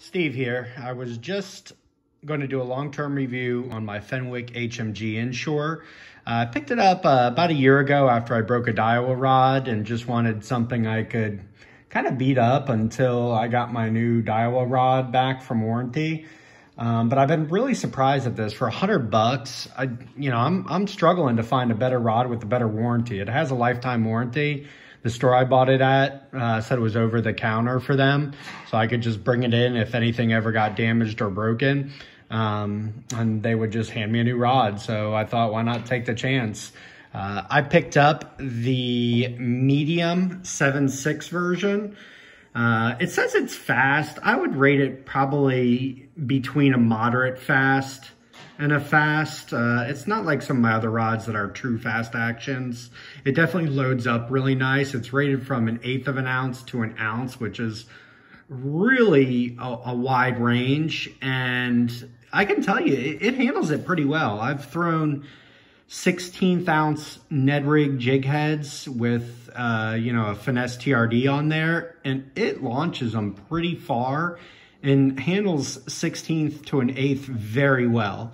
Steve here. I was just going to do a long-term review on my Fenwick HMG Inshore. I picked it up about a year ago after I broke a Daiwa rod and just wanted something I could kind of beat up until I got my new Daiwa rod back from warranty. But I've been really surprised at this. For $100, I'm struggling to find a better rod with a better warranty. It has a lifetime warranty. The store I bought it at said it was over the counter for them, so I could just bring it in if anything ever got damaged or broken, and they would just hand me a new rod. So I thought, why not take the chance? I picked up the medium 7.6 version. It says it's fast. I would rate it probably between a moderate fast and a fast. It's not like some of my other rods that are true fast actions. It definitely loads up really nice. It's rated from 1/8 of an ounce to an ounce, which is really a wide range. And I can tell you, it handles it pretty well. I've thrown 16th ounce Ned rig jig heads with, a finesse TRD on there, and it launches them pretty far and handles 16th to 1/8 very well.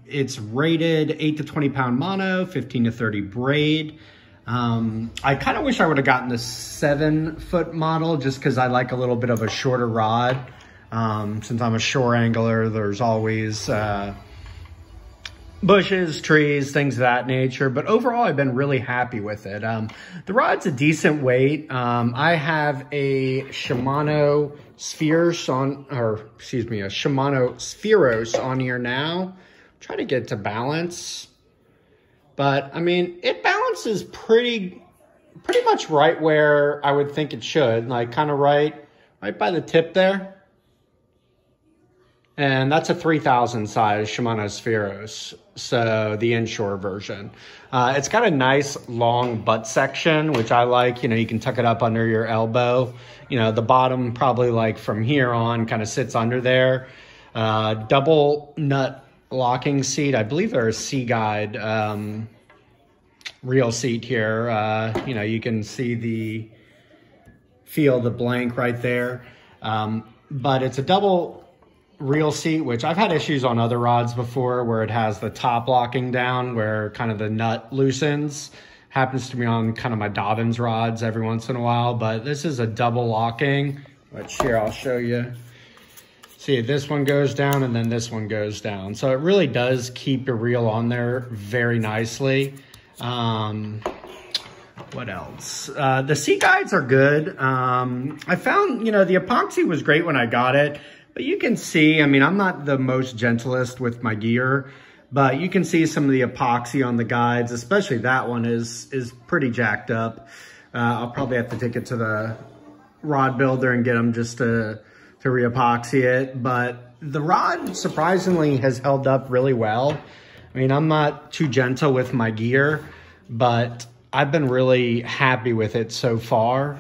It's rated 8 to 20 pound mono, 15 to 30 braid. I kind of wish I would have gotten the 7-foot model just because I like a little bit of a shorter rod. Since I'm a shore angler, there's always bushes, trees, things of that nature. But overall, I've been really happy with it. The rod's a decent weight. I have a Shimano Spheros on here now. Try to get to balance. But I mean, it balances pretty much right where I would think it should, like kind of right by the tip there. And that's a 3000 size Shimano Spheros, so the inshore version. It's got a nice long butt section, which I like. You can tuck it up under your elbow. The bottom probably like from here on kind of sits under there. Double nut locking seat. I believe they're a Sea Guide reel seat here. You can see feel the blank right there. But it's a double reel seat, which I've had issues on other rods before where it has the top locking down where kind of the nut loosens. Happens to me on kind of my Dobbins rods every once in a while, but this is a double locking, which here I'll show you. See, this one goes down and then this one goes down. So it really does keep your reel on there very nicely. What else? The Sea Guides are good. I found, the epoxy was great when I got it. But you can see, I'm not the most gentlest with my gear, but you can see some of the epoxy on the guides, especially that one is pretty jacked up. I'll probably have to take it to the rod builder and get them just to re-epoxy it. But the rod surprisingly has held up really well. I'm not too gentle with my gear, but I've been really happy with it so far.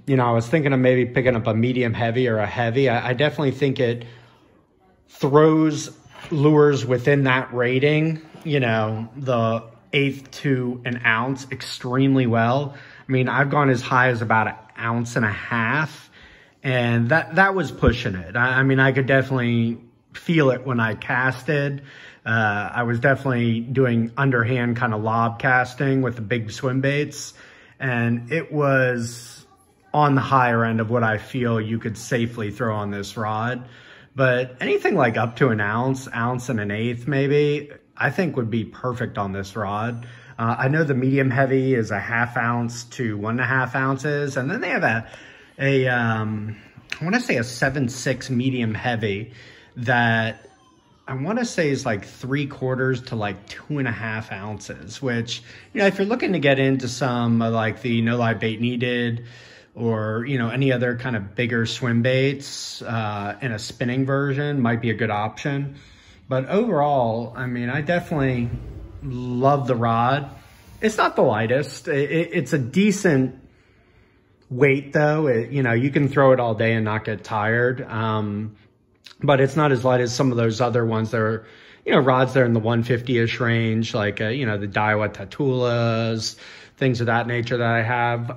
I was thinking of maybe picking up a medium heavy or a heavy. I definitely think it throws lures within that rating, the 1/8 to an ounce extremely well. I've gone as high as about 1.5 ounces, and that was pushing it. I could definitely feel it when I casted. I was definitely doing underhand kind of lob casting with the big swim baits, and it was on the higher end of what I feel you could safely throw on this rod. But anything like up to 1 ounce, 1.1 ounces maybe, I think would be perfect on this rod. I know the medium heavy is a 1/2 ounce to 1.5 ounces. And then they have I want to say a 7.6 medium heavy that I want to say is like 3/4 to like 2.5 ounces, which, if you're looking to get into some like the No Live Bait Needed, or, any other kind of bigger swim baits in a spinning version might be a good option. But overall, I definitely love the rod. It's not the lightest. It's a decent weight though. You can throw it all day and not get tired. But it's not as light as some of those other ones that are, rods that are in the 150-ish range, like, the Daiwa Tatulas, things of that nature that I have.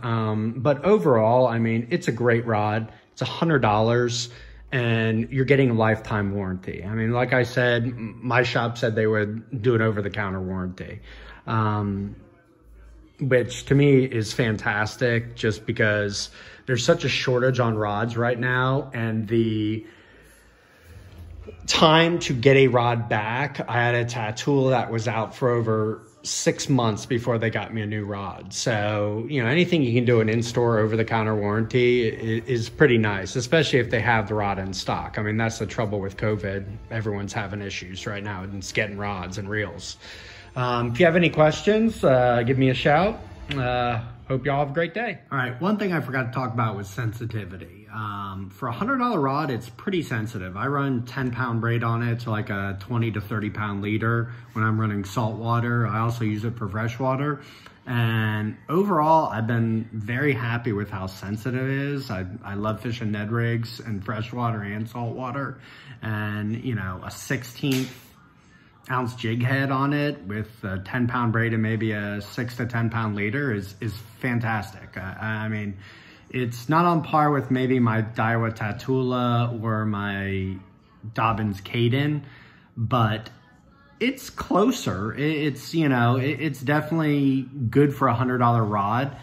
But overall, it's a great rod. It's $100 and you're getting a lifetime warranty. I mean, like I said, my shop said they would do an over-the-counter warranty, which to me is fantastic just because there's such a shortage on rods right now, and the time to get a rod back, I had a tattoo that was out for over 6 months before they got me a new rod. So, you know, anything you can do an in-store over-the-counter warranty is pretty nice, especially if they have the rod in stock. I mean, that's the trouble with COVID. Everyone's having issues right now and it's getting rods and reels. If you have any questions, give me a shout. Hope y'all have a great day. All right, one thing I forgot to talk about was sensitivity. For a $100 rod, it's pretty sensitive. I run 10-pound braid on it to like a 20 to 30-pound leader when I'm running salt water. I also use it for freshwater. And overall, I've been very happy with how sensitive it is. I love fishing Ned rigs and freshwater and saltwater. And, you know, a 16th ounce jig head on it with a 10-pound braid and maybe a 6 to 10-pound leader is fantastic. I mean, it's not on par with maybe my Daiwa Tatula or my Dobbins Caden, but it's closer. It's, you know, it's definitely good for a $100 rod.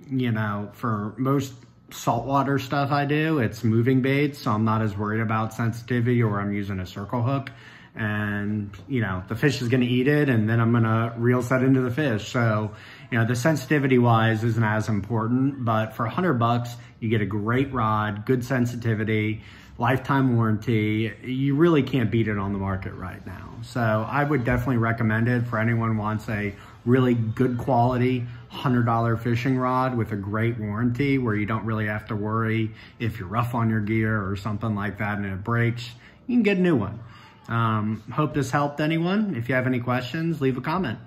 You know, for most saltwater stuff I do, it's moving baits, so I'm not as worried about sensitivity, or I'm using a circle hook. And, you know, the fish is going to eat it, and then I'm going to reel set into the fish. So, you know, the sensitivity wise isn't as important, but for $100, you get a great rod, good sensitivity, lifetime warranty. You really can't beat it on the market right now. So I would definitely recommend it for anyone who wants a really good quality $100 fishing rod with a great warranty, where you don't really have to worry if you're rough on your gear or something like that and it breaks. You can get a new one. Hope this helped anyone. If you have any questions, leave a comment.